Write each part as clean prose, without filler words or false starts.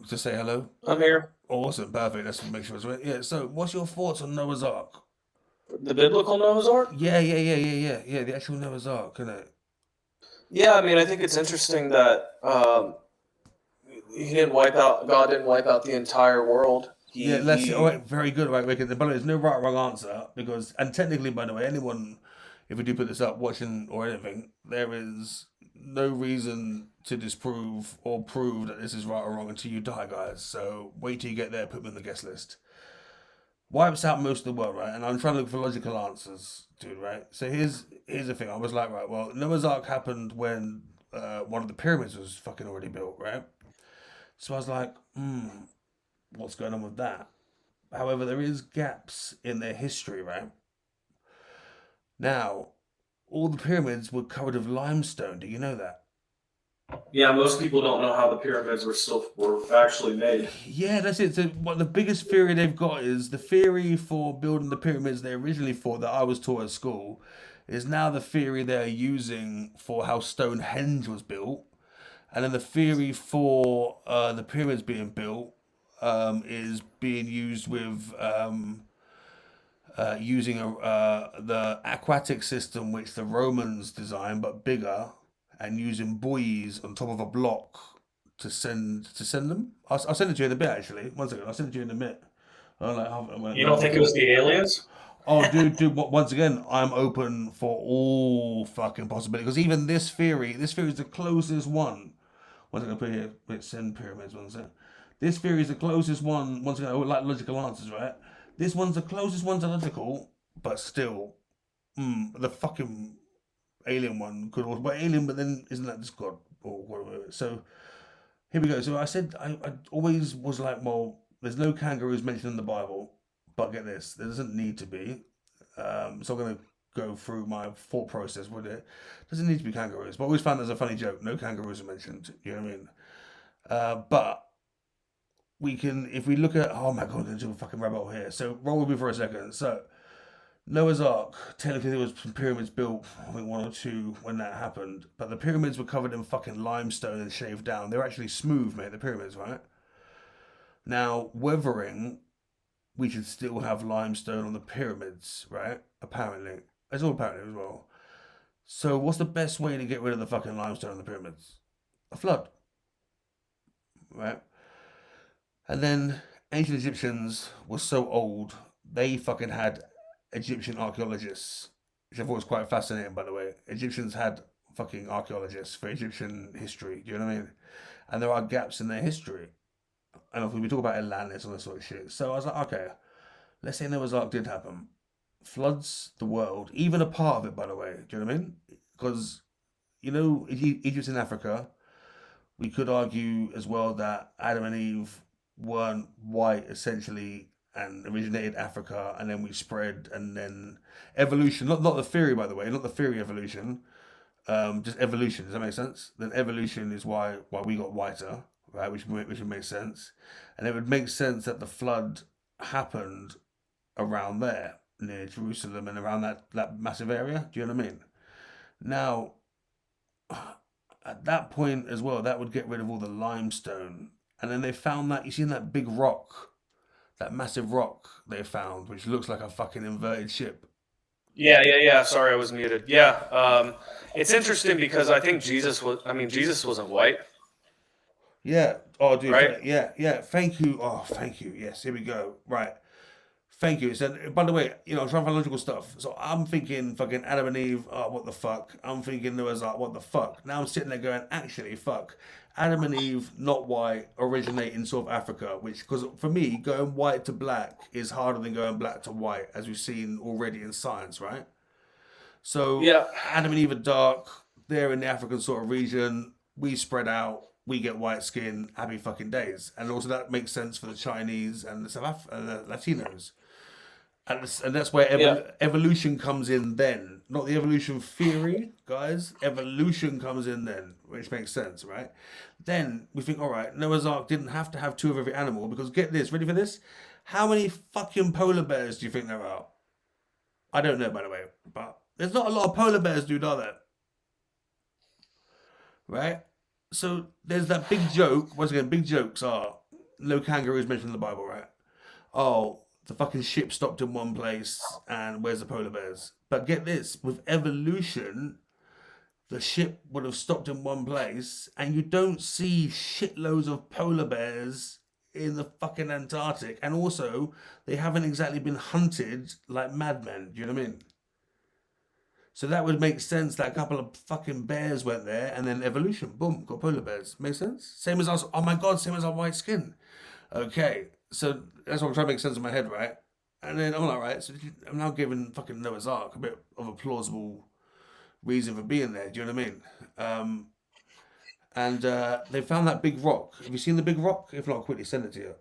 to say hello? I'm here. Awesome, perfect. Let's make sure it's right. Yeah. So, what's your thoughts on Noah's Ark? The biblical Noah's Ark? Yeah. The actual Noah's Ark, isn't it? Yeah, I mean, I think it's interesting that he didn't wipe out. God didn't wipe out the entire world. Yeah, let's. All right, very good. Right, Rick. By the way, there's no right or wrong answer because, and technically, by the way, anyone, if we do put this up, watching or anything, there is no reason to disprove or prove that this is right or wrong until you die, guys. So wait till you get there, put me on the guest list. Wipes out most of the world, right? And I'm trying to look for logical answers, dude, right? So here's the thing. I was like, right, well, Noah's Ark happened when one of the pyramids was fucking already built, right? So I was like, what's going on with that? However, there is gaps in their history, right? Now, all the pyramids were covered with limestone. Do you know that? Yeah, most people don't know how the pyramids were actually made. Yeah, that's it. So what the biggest theory they've got is the theory for building the pyramids they originally thought that I was taught at school is now the theory they're using for how Stonehenge was built. And then the theory for the pyramids being built is being used with using the aquatic system which the Romans designed but bigger, and using buoys on top of a block to send them. I'll send it to you in a bit actually. One second, I'll send it to you in a bit. You don't think it was the aliens? Oh, dude, once again, I'm open for all fucking possibilities. Because even this theory is the closest one. Once again, I put here, wait, send pyramids, one second. This theory is the closest one. Once again, I would like logical answers, right? This one's the closest one to logical, but still, the fucking alien one could also, but alien, but then isn't that just God or whatever? So here we go. So I said I always was like, well, there's no kangaroos mentioned in the Bible, but get this, there doesn't need to be. So I'm gonna go through my thought process with it. Doesn't need to be kangaroos, but I always found there's a funny joke. No kangaroos are mentioned. You know what I mean? But we can, if we look at, oh my god, there's a fucking rabbit hole here. So roll with me for a second. So Noah's Ark, technically there was some pyramids built, I think one or two when that happened, but the pyramids were covered in fucking limestone and shaved down. They were actually smooth, mate, the pyramids, right? Now, weathering, we should still have limestone on the pyramids, right? Apparently. It's all apparently as well. So what's the best way to get rid of the fucking limestone on the pyramids? A flood, right? And then ancient Egyptians were so old, they fucking had Egyptian archaeologists, which I thought was quite fascinating, by the way. Egyptians had fucking archaeologists for Egyptian history. Do you know what I mean? And there are gaps in their history. And if we talk about Atlantis and all that sort of shit. So I was like, okay, let's say Noah's Ark did happen. Floods the world, even a part of it, by the way. Do you know what I mean? Because, you know, Egypt's in Africa. We could argue as well that Adam and Eve weren't white, essentially, and originated Africa, and then we spread, and then evolution. Not the theory, by the way, not the theory evolution. Just evolution. Does that make sense? Then evolution is why we got whiter, right? Which would make sense, and it would make sense that the flood happened around there near Jerusalem and around that massive area. Do you know what I mean? Now, at that point as well, that would get rid of all the limestone, and then they found that, you seen that big rock, that massive rock they found, which looks like a fucking inverted ship. Yeah. Sorry, I was muted. Yeah. It's interesting because I think Jesus wasn't white. Yeah. Oh, dude. Right? Yeah. Thank you. Oh, thank you. Yes. Here we go. Right. Thank you. So, by the way, you know, I'm trying to find logical stuff. So I'm thinking fucking Adam and Eve, oh, what the fuck? I'm thinking Noah's Ark, what the fuck? Now I'm sitting there going, actually, fuck. Adam and Eve, not white, originate in South Africa, which, because for me, going white to black is harder than going black to white, as we've seen already in science, right? So Yeah. Adam and Eve are dark. They're in the African sort of region. We spread out. We get white skin. Happy fucking days. And also that makes sense for the Chinese and the Latinos. And that's where evolution comes in then. Not the evolution theory, guys. Evolution comes in then, which makes sense, right? Then we think, all right, Noah's Ark didn't have to have two of every animal, because get this, ready for this? How many fucking polar bears do you think there are? I don't know, by the way, but there's not a lot of polar bears, dude, are there? Right? So there's that big joke. Once again, big jokes are, no kangaroos mentioned in the Bible, right? Oh, the fucking ship stopped in one place, and where's the polar bears? But get this, with evolution, the ship would have stopped in one place, and you don't see shitloads of polar bears in the fucking Antarctic. And also, they haven't exactly been hunted like madmen. Do you know what I mean? So that would make sense that a couple of fucking bears went there, and then evolution, boom, got polar bears. Make sense? Same as us. Oh my god, same as our white skin. Okay, so that's what I'm trying to make sense in my head, right? And then I'm like, right, so I'm now giving fucking Noah's Ark a bit of a plausible reason for being there. Do you know what I mean? And they found that big rock. Have you seen the big rock? If not, I'll quickly send it to you.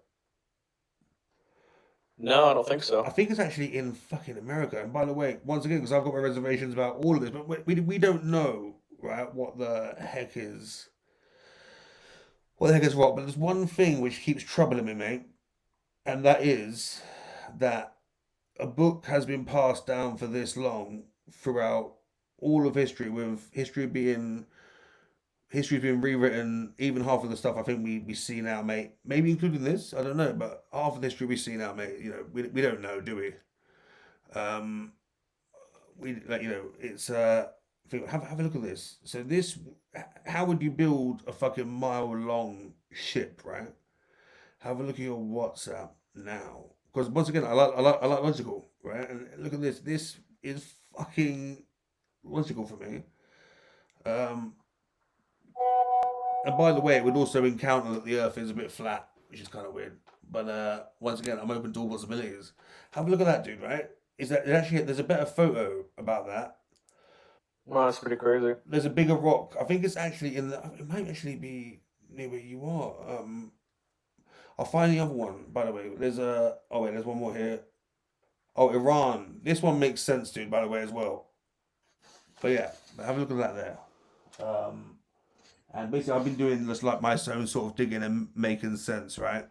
No, I don't think I so. think it's actually in fucking America. And by the way, once again, because I've got my reservations about all of this, but we don't know, right, what the heck is rock. But there's one thing which keeps troubling me, mate, and that is that a book has been passed down for this long throughout all of history, with history's been rewritten. Even half of the stuff I think we see now, mate, maybe including this, I don't know, but half of the history we see now, mate, we don't know, do we? Um, we like it's have a look at this. So this, how would you build a fucking mile long ship, right? Have a look at your WhatsApp now, because once again, I like logical, right? And look at this. This is fucking logical for me. Um, and by the way, it would also encounter that the Earth is a bit flat, which is kind of weird. But once again, I'm open to all possibilities. Have a look at that, dude. Right? Is that it actually? There's a better photo about that. Wow, that's pretty crazy. There's a bigger rock. I think it's actually in the. It might actually be near where you are. I'll find the other one. By the way, there's a. Oh wait, there's one more here. Oh, Iran. This one makes sense, dude. By the way, as well. But yeah, have a look at that there. Um, and basically, I've been doing this like my own sort of digging and making sense, right?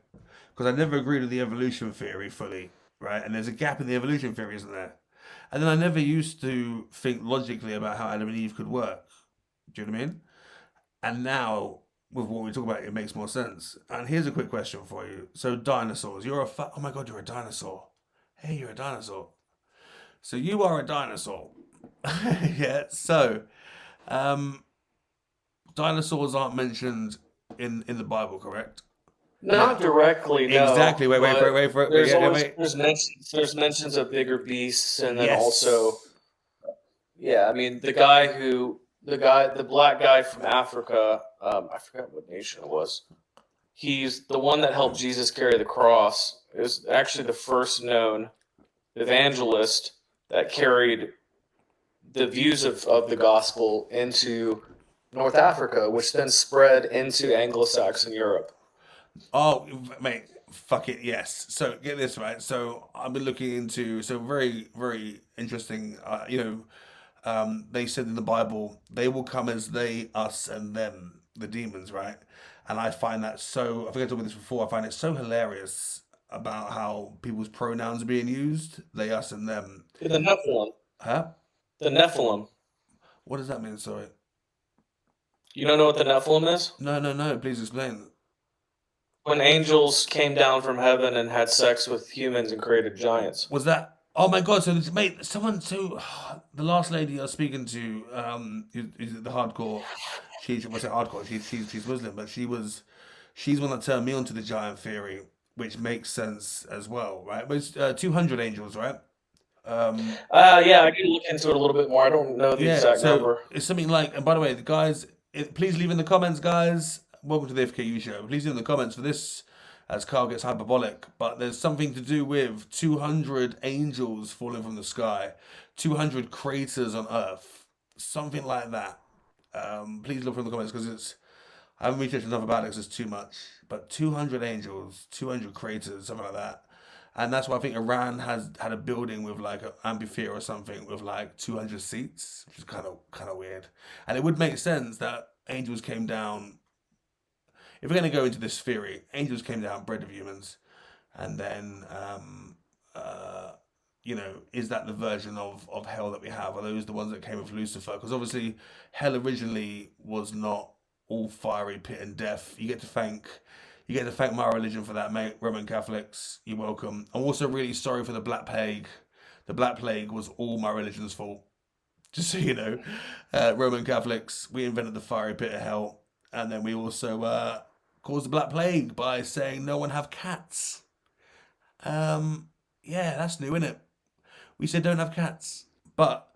Because I never agreed with the evolution theory fully, right? And there's a gap in the evolution theory, isn't there? And then I never used to think logically about how Adam and Eve could work. Do you know what I mean? And now, with what we talk about, it makes more sense. And here's a quick question for you. So, dinosaurs. Oh my God, you're a dinosaur. Hey, you're a dinosaur. So, you are a dinosaur. Yeah. So, um, dinosaurs aren't mentioned in the Bible, correct? Not directly, no, Exactly. but Wait for it. there's Yeah, always wait. there's mentions of bigger beasts, and then also, Yes. yeah, I mean the black guy from Africa, I forgot what nation it was. He's the one that helped Jesus carry the cross. It was actually the first known evangelist that carried the views of the gospel into North Africa, which then spread into Anglo-Saxon Europe. Oh, mate, fuck it, yes. So get this right. So I've been looking into very very interesting. They said in the Bible they will come as they, us, and them, the demons, right? And I find that so. I think I talked about this before. I find it so hilarious about how people's pronouns are being used. They, us, and them. The Nephilim. Huh? The Nephilim. What does that mean? Sorry. You don't know what the Nephilim is? No, no, no. Please explain. When angels came down from heaven and had sex with humans and created giants. Was that? Oh my god! So mate, someone the last lady I was speaking to, who's the hardcore. She's what's it hardcore? She's Muslim, but she's one that turned me onto the giant theory, which makes sense as well, right? But it's 200 angels, right? Um, Yeah, I need to look into it a little bit more. I don't know the yeah. exact So number. it's something like. And by the way, the guys, please leave in the comments, guys. Welcome to the FKU show. Please leave in the comments for this, as Carl gets hyperbolic. But there's something to do with 200 angels falling from the sky, 200 craters on Earth, something like that. Please look in the comments because I haven't researched enough about it because it's too much. But 200 angels, 200 craters, something like that. And that's why I think Iran has had a building with like an amphitheater or something with like 200 seats, which is kind of weird. And it would make sense that angels came down. If we're going to go into this theory, angels came down, bred of humans, and then is that the version of hell that we have? Are those the ones that came with Lucifer? Because obviously, hell originally was not all fiery pit and death. You get to thank You get to thank my religion for that, mate. Roman Catholics, you're welcome. I'm also really sorry for the Black Plague. The Black Plague was all my religion's fault. Just so you know, Roman Catholics, we invented the fiery pit of hell, and then we also caused the Black Plague by saying no one have cats. Yeah, that's new, isn't it? We said don't have cats, but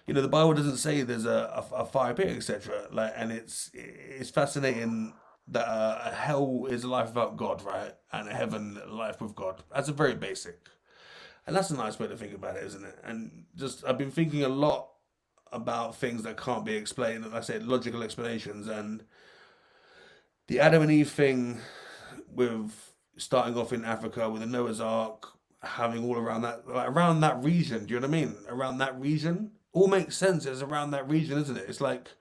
you know the Bible doesn't say there's a fire pit, etc. Like, and it's fascinating that a hell is a life without God, right? And a heaven, a life with God. That's a very basic, and that's a nice way to think about it, isn't it? And just I've been thinking a lot about things that can't be explained, and I said logical explanations, and the Adam and Eve thing with starting off in Africa with the Noah's Ark, having all around that, like, around that region. Do you know what I mean? Around that region, all makes sense. It's around that region, isn't it? It's like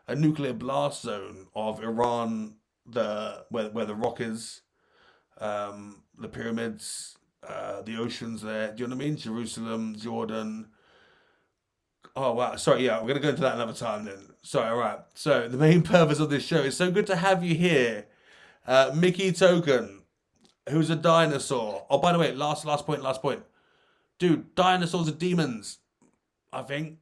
a nuclear blast zone of Iran, where the rock is, the pyramids, the oceans there. Do you know what I mean? Jerusalem, Jordan. Oh wow, sorry, yeah, we're gonna go into that another time then. Sorry, all right. So the main purpose of this show is so good to have you here, Mickey Token, who's a dinosaur. Oh, by the way, last point, dude. Dinosaurs are demons, I think.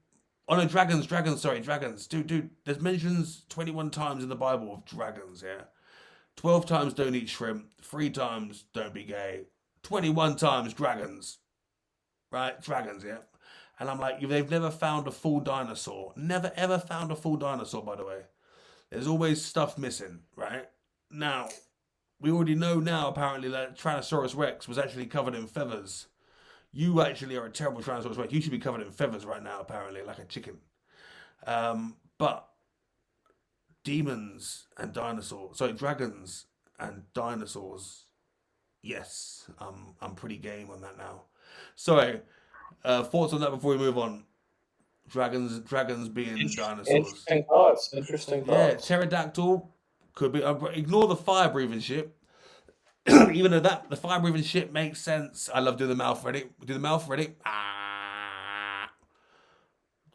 Oh no, dragons. Sorry, dragons. Dude. There's mentions 21 times in the Bible of dragons. Yeah, 12 times don't eat shrimp. 3 times don't be gay. 21 times dragons. Right, dragons. Yeah. And I'm like, they've never found a full dinosaur. Never ever found a full dinosaur, by the way. There's always stuff missing, right? Now, we already know now, apparently, that Tyrannosaurus Rex was actually covered in feathers. You actually are a terrible Tyrannosaurus Rex. You should be covered in feathers right now, apparently, like a chicken. But demons and dinosaurs, sorry, dragons and dinosaurs, yes, I'm pretty game on that now. Sorry. Thoughts on that before we move on? Dragons being dinosaurs. Interesting thoughts. Interesting Yeah, thoughts. pterodactyl could be. Ignore the fire breathing shit. Even though the fire breathing shit makes sense. I love doing the mouth. Ready? Do the mouth. Ready? Ah.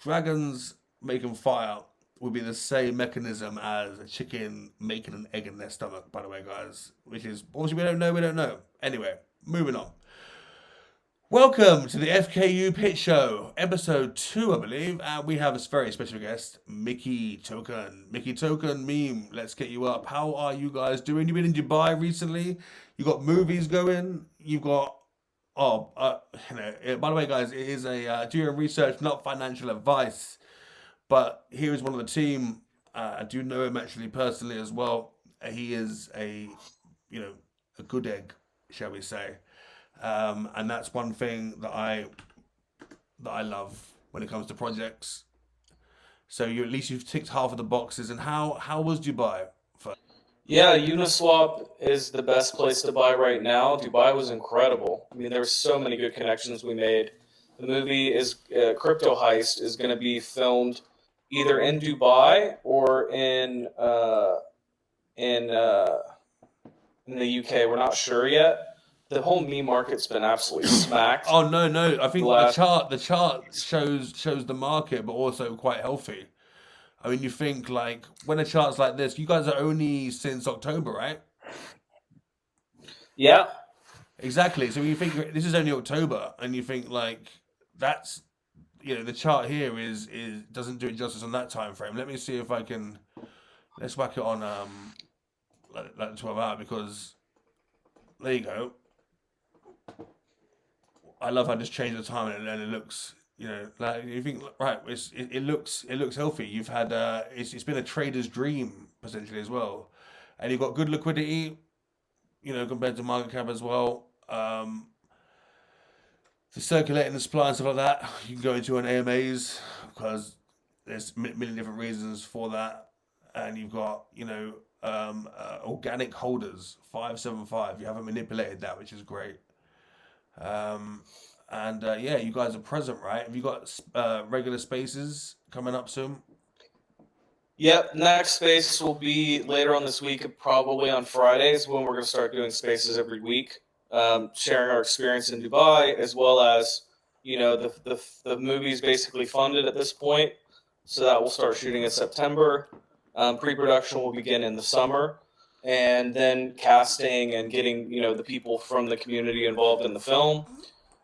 Dragons making fire would be the same mechanism as a chicken making an egg in their stomach. By the way, guys, which is obviously we don't know. Anyway, moving on. Welcome to the FKU Pit Show, episode 2, I believe. And we have a very special guest, Mickey Token. Mickey Token, meme, let's get you up. How are you guys doing? You've been in Dubai recently. You got movies going. You've got, by the way, guys, it is do your research, not financial advice. But here is one of the team. I do know him actually personally as well. He is a good egg, shall we say. And that's one thing that I love when it comes to projects. So at least you've ticked half of the boxes. And how was Dubai? Yeah, Uniswap is the best place to buy right now. Dubai was incredible. I mean, there were so many good connections we made. The movie is Crypto Heist is going to be filmed either in Dubai or in the UK. We're not sure yet. The whole meme market's been absolutely smacked. Oh no! I think the chart shows the market, but also quite healthy. I mean, you think like when a chart's like this, you guys are only since October, right? Yeah. Exactly. So when you think this is only October, and you think like that's the chart here is doesn't do it justice on that time frame. Let me see if I can. Let's whack it on like 12 hours because there you go. I love how I just changed the time and it looks, like you think, right? It looks healthy. You've had it's been a trader's dream potentially as well, and you've got good liquidity, compared to market cap as well. For circulating the supply and stuff like that, you can go into an AMAs because there's a million different reasons for that, and you've got organic holders 575. You haven't manipulated that, which is great. You guys are present, right? Have you got regular spaces coming up soon? Yep, next space will be later on this week, probably on Fridays, when we're going to start doing spaces every week, sharing our experience in Dubai, as well as, the movie's basically funded at this point, so that will start shooting in September. Pre-production will begin in the summer. and then casting and getting, the people from the community involved in the film.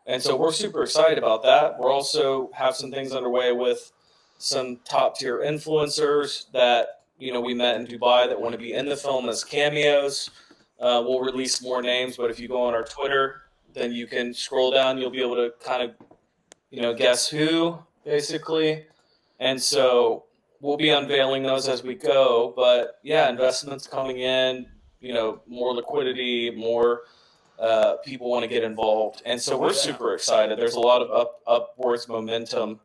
And so we're super excited about that. We're also have some things underway with some top tier influencers that, we met in Dubai that want to be in the film as cameos. We'll release more names, but if you go on our Twitter, then you can scroll down. You'll be able to kind of, guess who, basically. And so we'll be unveiling those as we go. But yeah, investments coming in, more liquidity, more people want to get involved. And so we're super excited. There's a lot of upwards momentum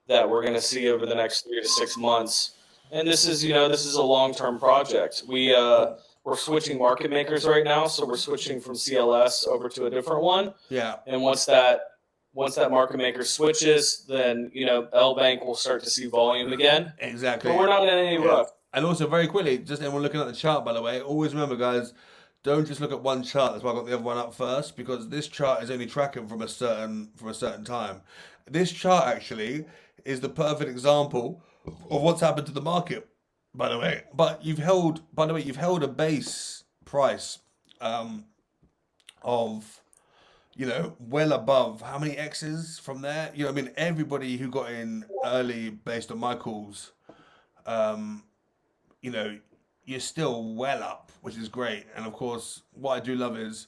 that we're going to see over the next 3 to 6 months. And this is a long-term project. We're switching market makers right now, so we're switching from CLS over to a different one. Yeah. And once that market maker switches, then L Bank will start to see volume again. Exactly. But we're not in any rush. And also, very quickly, just anyone looking at the chart, by the way, always remember, guys, don't just look at one chart. That's why I got the other one up first, because this chart is only tracking from a certain time. This chart actually is the perfect example of what's happened to the market, by the way. But you've held a base price of, well above how many X's from there? I mean, everybody who got in early based on my calls, you're still well up, which is great. And of course, what I do love is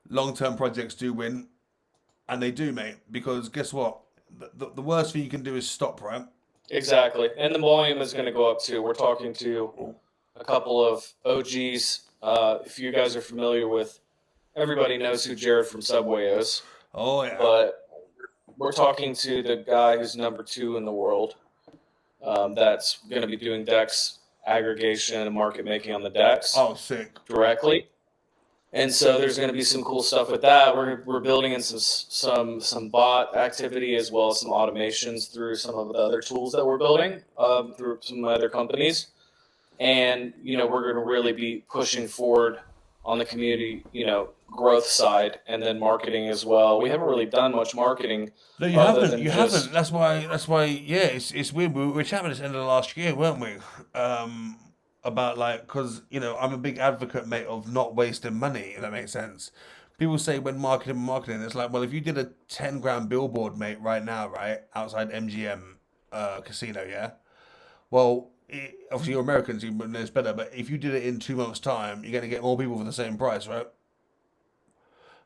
long-term projects do win, and they do, mate, because guess what? The worst thing you can do is stop, right? Exactly. And the volume is going to go up too. We're talking to a couple of OGs. If you guys are familiar with, everybody knows who Jared from Subway is. Oh, yeah. But we're talking to the guy who's number 2 in the world, that's going to be doing DEX aggregation and market making on the DEX. Oh, sick. Directly. And so there's going to be some cool stuff with that. We're building in some bot activity as well as some automations through some of the other tools that we're building through some other companies. And, we're going to really be pushing forward on the community, growth side, and then marketing as well. We haven't really done much marketing. No, you haven't. You haven't. That's why. Yeah, it's weird. We were chatting this end of the last year, weren't we? About because I'm a big advocate, mate, of not wasting money. If that makes sense. People say when marketing, it's like, well, if you did a 10 grand billboard, mate, right now, right outside MGM casino, yeah. Well, obviously you're Americans, you know it's better. But if you did it in 2 months' time, you're gonna get more people for the same price, right?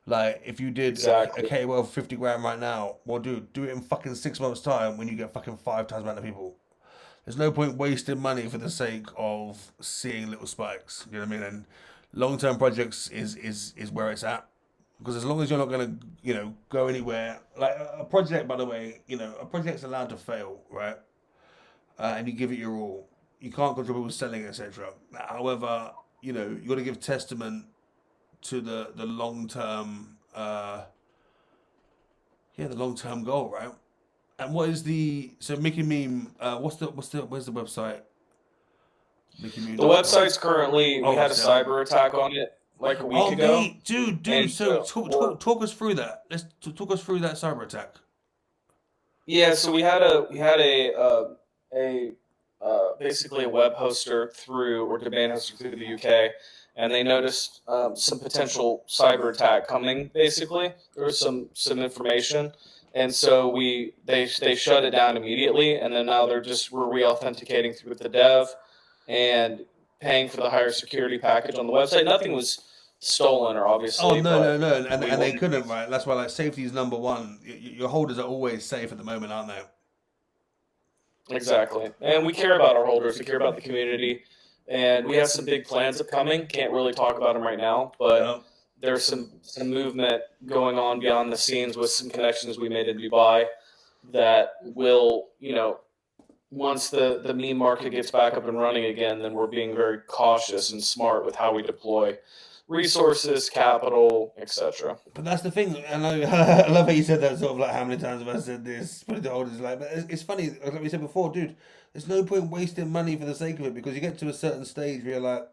Like, if you did Exactly. a KOL for 50 grand right now, well, dude, do it in fucking 6 months' time when you get fucking 5 times the amount of people. There's no point wasting money for the sake of seeing little spikes. You know what I mean? And long-term projects is where it's at. Because as long as you're not going to, go anywhere. Like, a project, by the way, a project's allowed to fail, right? And you give it your all. You can't control people selling, etc. However, you got to give testament to the long-term, the long-term goal, right? And what is so Mickey Meme? Where's the website? Mickey Meme. The website's currently, we had a cyber attack on it like a week ago. Mate, dude. So talk us through that. Let's talk us through that cyber attack. Yeah, so we had basically a web hoster or domain hoster through the UK, and they noticed some potential cyber attack coming. Basically, there was some information. And so they shut it down immediately, and then now we're re-authenticating through the dev and paying for the higher security package on the website. Nothing was stolen, or obviously. Oh no, and they couldn't, right? That's why safety is number one. Your holders are always safe at the moment, aren't they? Exactly, and we care about our holders. We care about the community, and we have some big plans upcoming. Can't really talk about them right now, but. Yeah. There's some movement going on behind the scenes with some connections we made in Dubai that will, once the meme market gets back up and running again, then we're being very cautious and smart with how we deploy resources, capital, etc. But that's the thing. I love how you said that, sort of like how many times have I said this? But it's funny, like we said before, dude, there's no point wasting money for the sake of it, because you get to a certain stage where you're like,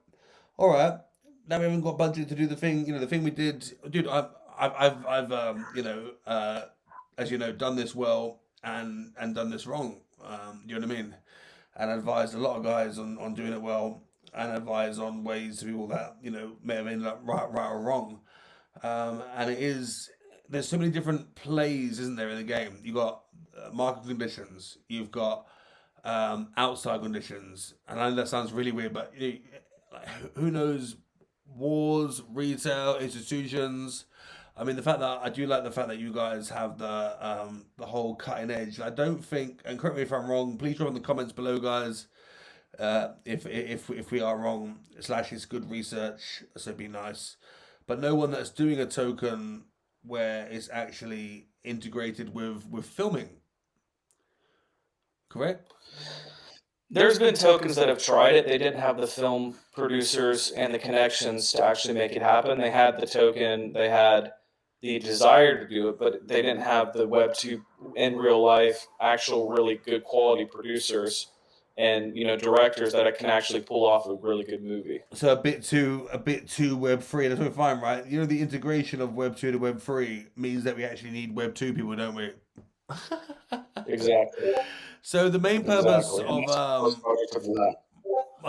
all right, now we haven't got budget to do the thing. The thing we did, dude. I've as you know, done this well and done this wrong. You know what I mean? And advised a lot of guys on doing it well. and advise on ways to people that may have ended up right or wrong. And there's so many different plays, isn't there, in the game? You got market conditions, you've got outside conditions, and I know that sounds really weird, but like, who knows? Wars, retail, institutions. I mean, I do like the fact that you guys have the whole cutting edge. I don't think, and correct me if I'm wrong. Please drop in the comments below, guys. If we are wrong, / it's good research, so it'd be nice. But no one that's doing a token where it's actually integrated with filming. Correct? There's been tokens that have tried it. They didn't have the film producers and the connections to actually make it happen. They had the token, they had the desire to do it, but they didn't have the Web2 in real life, actual really good quality producers and directors that can actually pull off a really good movie. So a bit too Web3. That's what we find, right? The integration of Web2 to Web3 means that we actually need Web2 people, don't we? Exactly. So the main purpose Exactly.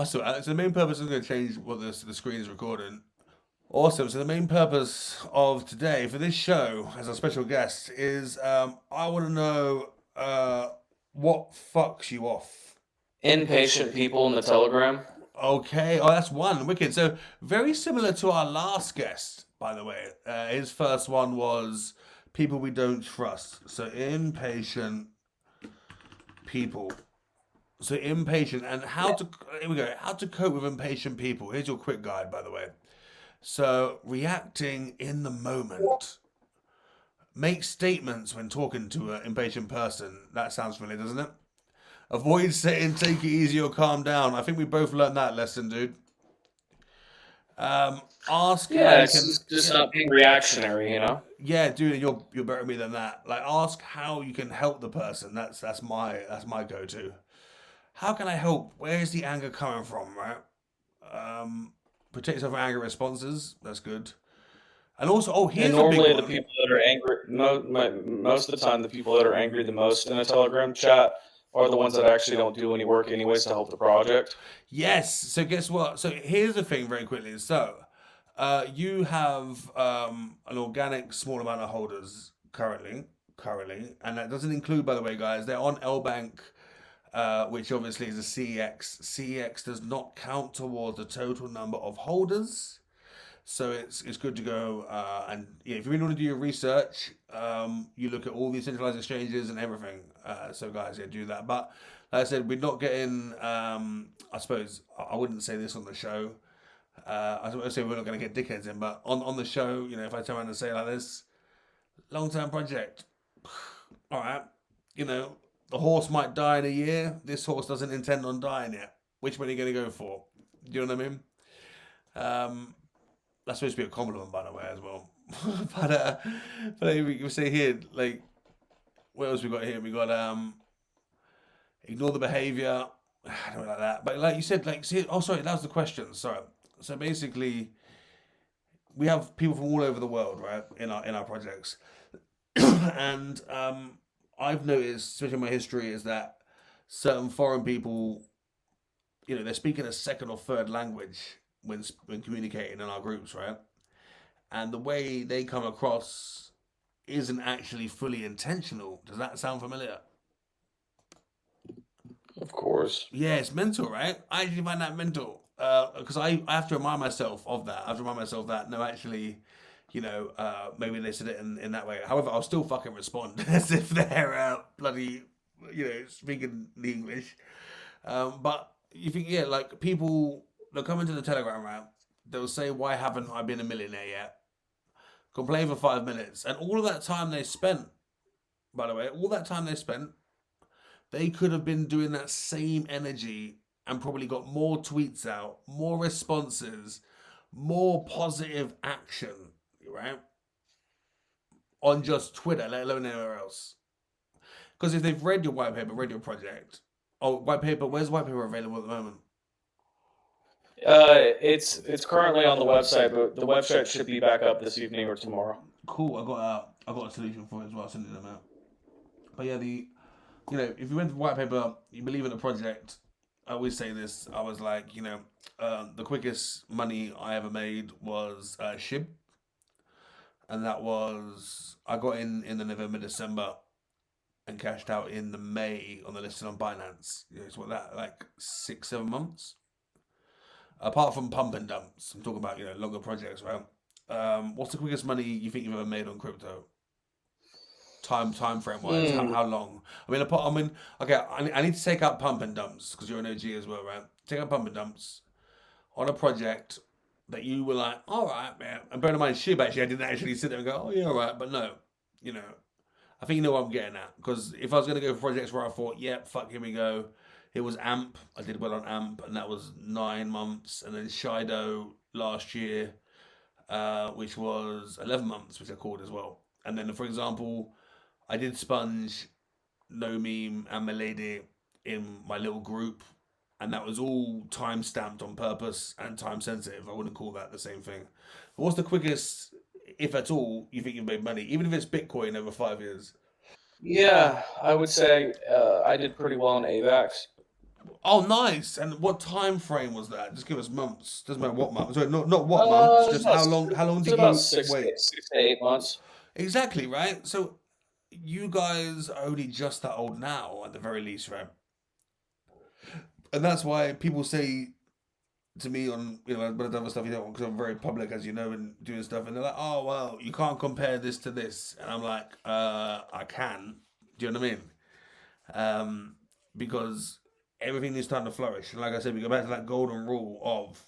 so the main purpose, I'm going to change what the screen is recording. Awesome. So the main purpose of today for this show as a special guest is I want to know what fucks you off. Impatient people in the Telegram. Okay. Oh, that's one. Wicked. So very similar to our last guest, by the way. His first one was people we don't trust. So impatient people. So impatient and here we go. How to cope with impatient people. Here's your quick guide, by the way. So reacting in the moment. Make statements when talking to an impatient person. That sounds familiar, doesn't it? Avoid saying take it easy or calm down. I think we both learned that lesson, dude. Ask. Yeah, it's just not being reactionary, Yeah, dude, you're better than me than that. Like, ask how you can help the person. That's my go-to. How can I help? Where is the anger coming from, right? Protect yourself from anger responses. That's good. And also, here's normally the people that are angry. Most of the time, the people that are angry the most in a Telegram chat are the ones that actually don't do any work anyways to help the project. Yes. So guess what? So here's the thing, very quickly. So, you have an organic small amount of holders currently, and that doesn't include, by the way, guys, they're on LBank. Which obviously is a CEX. CEX does not count towards the total number of holders, so it's good to go. And if you really want to do your research, you look at all the centralized exchanges and everything. So guys, do that. But like I said, we're not getting. I suppose I wouldn't say this on the show. I would say we're not going to get dickheads in, but on the show, if I turn around and say like this, long-term project. All right, the horse might die in a year. This horse doesn't intend on dying yet. Which one are you going to go for? Do you know what I mean? That's supposed to be a compliment, by the way, as well. but we can say here, like, what else we got here? We got ignore the behavior. I don't like that. But like you said, like, see, sorry, that was the question. Sorry. So basically, we have people from all over the world, right, in our projects, and I've noticed, especially in my history, is that certain foreign people, they're speaking a second or third language when communicating in our groups, right? And the way they come across isn't actually fully intentional. Does that sound familiar? Of course. Yeah, it's mental, right? I actually find that mental because I have to remind myself of that. I have to remind myself that, no, actually, maybe they said it in that way. However, I'll still fucking respond as if they're bloody, speaking the English. But you think, like people, they'll come into the Telegram route, they'll say, why haven't I been a millionaire yet? Complain for 5 minutes. And all of that time they spent, by the way, they could have been doing that same energy and probably got more tweets out, more responses, more positive action, right? On just Twitter, let alone anywhere else. Because if they've read your white paper, read your project, white paper, where's white paper available at the moment? It's currently on the website, but the website should be back up this evening or tomorrow. Cool, I got a solution for it as well. I'll send it them out. But yeah, if you went to white paper, you believe in the project, I always say this. I was like, the quickest money I ever made was SHIB, and that was I got in the November, December, and cashed out in the May on the listing on Binance. It's what that like 6-7 months. Apart from pump and dumps, I'm talking about longer projects, right? What's the quickest money you think you've ever made on crypto? Time frame wise, how long? Okay, I need to take out pump and dumps because you're an OG as well, right? Take out pump and dumps on a project that you were like, all right, man. And bear in mind, SHIB actually, I didn't actually sit there and go, oh yeah, all right, but no, I think you know what I'm getting at. Because if I was gonna go for projects where I thought, yeah, fuck, here we go. It was AMP. I did well on AMP, and that was 9 months. And then Shido last year, which was 11 months, which I called as well. And then, for example, I did Sponge, No Meme, and Milady in my little group, and that was all time stamped on purpose and time sensitive. I wouldn't call that the same thing. But what's the quickest, if at all, you think you've made money, even if it's Bitcoin over 5 years? Yeah, I would say I did pretty well on AVAX. Oh, nice. And what time frame was that? Just give us months. Doesn't matter what months. Sorry, not what months. Just how long. How long did you about wait? 6 to 8 months. Exactly, right. So you guys are only just that old now, at the very least, right? And that's why people say to me on when I've done other stuff, because I'm very public, as you know, and doing stuff, and they're like, "Oh well, you can't compare this to this," and I'm like, "I can." Do you know what I mean? Because everything is starting to flourish, and like I said, we go back to that golden rule of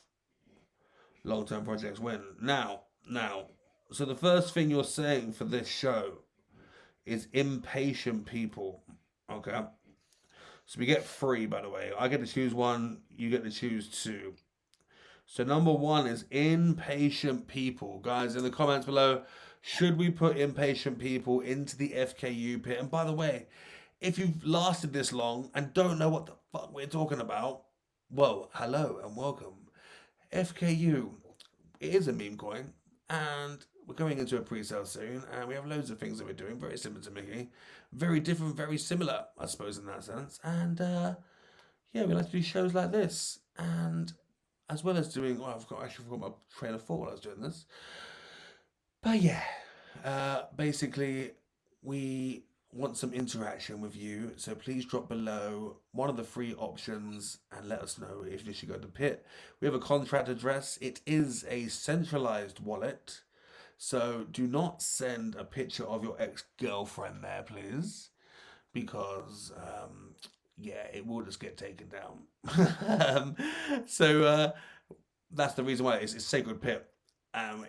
long-term projects win. Now, so the first thing you're saying for this show is impatient people. Okay. So we get 3, by the way. I get to choose 1, you get to choose 2. So number 1 is impatient people. Guys, in the comments below, should we put impatient people into the FKU pit? And by the way, if you've lasted this long and don't know what the fuck we're talking about, well, hello and welcome. FKU, it is a meme coin, and we're going into a pre-sale soon, and we have loads of things that we're doing, very similar to Mickey. Very different, very similar, I suppose, in that sense. And, yeah, we like to do shows like this. And as well as doing, well, I actually forgot my train of thought while I was doing this. But, yeah, basically, we want some interaction with you. So please drop below one of the 3 options and let us know if you should go to Pit. We have a contract address. It is a centralized wallet. So do not send a picture of your ex-girlfriend there, please, because yeah, it will just get taken down. So that's the reason why it's Sacred Pit.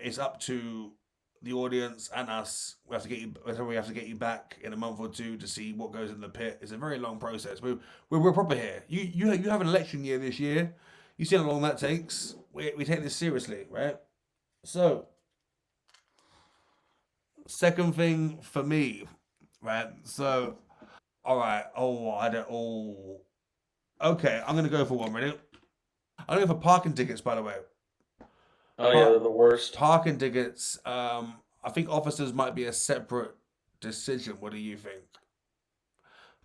It's up to the audience and us. We have to get you back in a month or 2 to see what goes in the pit. It's a very long process. We're proper here. You have an election year this year. You see how long that takes. We take this seriously, right? So. Second thing for me, right? So, all right. Okay, I'm gonna go for one. Ready? I'm gonna go for parking tickets. By the way. Oh yeah, they're the worst. Parking tickets. I think officers might be a separate decision. What do you think?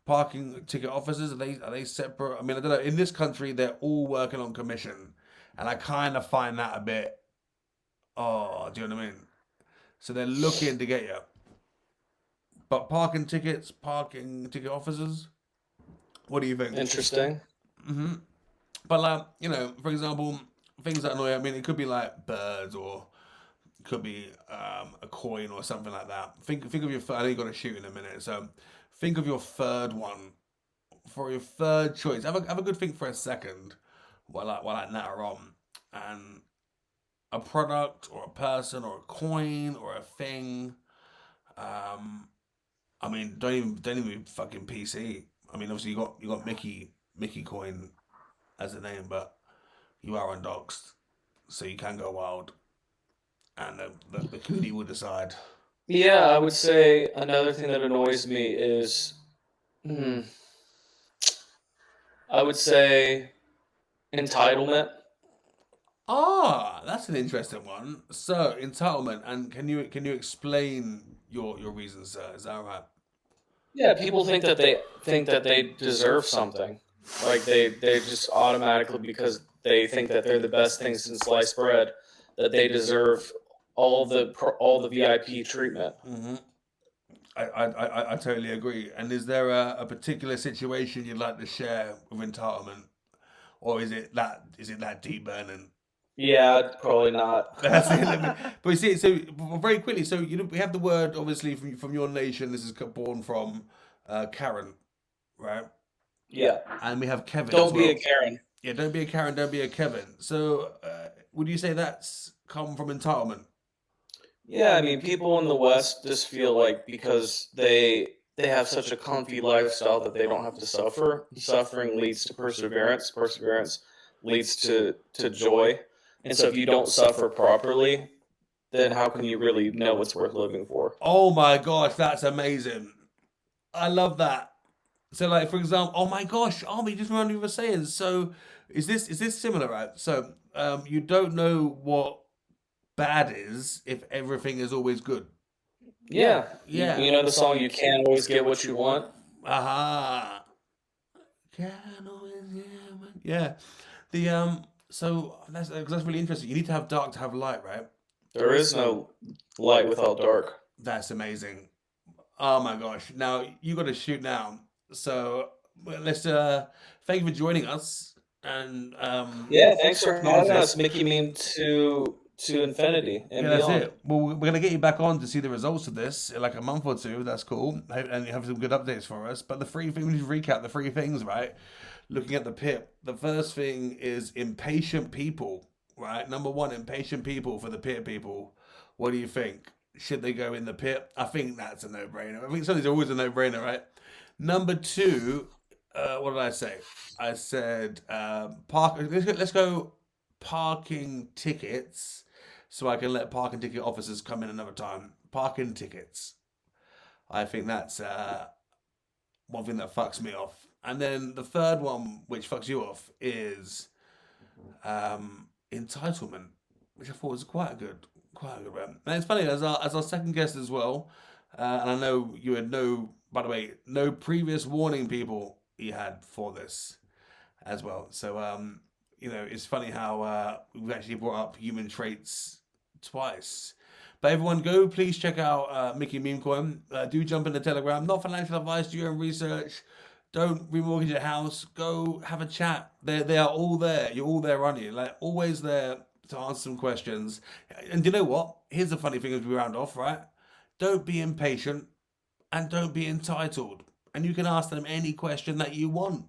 Parking ticket officers, are they separate? I mean, I don't know. In this country, they're all working on commission, and I kind of find that a bit. Oh, do you know what I mean? So they're looking to get you. But parking ticket officers, what do you think? Interesting. But like, for example, things that annoy. I mean, it could be like birds, or it could be a coin or something like that. Think of your. I know you got to shoot in a minute, so think of your third one for your third choice. Have a good think for a second while I natter on, and a product or a person or a coin or a thing. I mean, don't even be fucking PC. I mean, obviously you got Mickey coin as a name, but you are undoxed, so you can go wild, and the cootie will decide. Yeah, I would say another thing that annoys me is, I would say entitlement. Ah, that's an interesting one. So entitlement, and can you explain your reasons, sir? Is that right? Yeah, people think that they deserve something. Like they just automatically, because they think that they're the best thing since sliced bread, that they deserve all the VIP treatment. Hmm. I totally agree. And is there a particular situation you'd like to share with entitlement, or is it that deep burning? Yeah, probably not. That's it. But you see, so very quickly, so we have the word obviously from your nation. This is born from Karen, right? Yeah. And we have Kevin as Don't be a well. Karen. Yeah, don't be a Karen, don't be a Kevin. So would you say that's come from entitlement? Yeah, I mean, people in the West just feel like because they have such a comfy lifestyle that they don't have to suffer. Suffering leads to perseverance. Perseverance leads to joy. And so if you don't suffer properly, then how can you really know what's worth living for? Oh my gosh, that's amazing. I love that. So, like for example, oh my gosh, Army, just remember you were saying. So, is this similar, right? So, you don't know what bad is if everything is always good. Yeah. Yeah. You know the song "You Can't Always Get What You Want." Aha. Can always get what- Yeah. The So that's really interesting. You need to have dark to have light, right? There is no light without dark. That's amazing. Oh my gosh. Now you got to shoot now. So well, let's thank you for joining us and Yeah, thanks for having technology. us, Mickey Meme to infinity and Yeah, that's beyond. it. Well, we're gonna get you back on to see the results of this in like a month or two. That's cool, and you have some good updates for us. But the three things, we need to recap the three things, right? Looking at the pit, the first thing is impatient people, right? Number one, impatient people for the pit people. What do you think? Should they go in the pit? I think that's a no-brainer. I think something's always a no-brainer, right? Number two, what did I say? I said park. Let's go parking tickets, so I can let parking ticket officers come in another time. Parking tickets. I think that's one thing that fucks me off. And then the third one, which fucks you off, is entitlement, which I thought was quite a good one. And it's funny as our second guest as well. And I know you had no, by the way, no previous warning people you had for this as well. So it's funny how we've actually brought up human traits twice. But everyone, go please check out Mickey Meme Coin. Do jump in the Telegram. Not financial advice. Do your own research. Don't remortgage your house. Go have a chat. They are all there. You're all there, aren't you? Like always there to answer some questions. And you know what? Here's the funny thing as we round off, right? Don't be impatient and don't be entitled. And you can ask them any question that you want,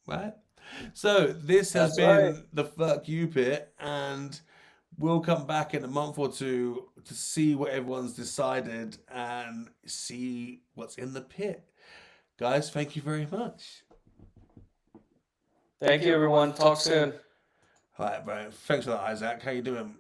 right? So this has That's right. been the Fuck You Pit, and we'll come back in a month or two to see what everyone's decided and see what's in the pit. Guys, thank you very much. Thank you, everyone. Talk soon. All right, bro. Thanks for that, Isaac. How you doing?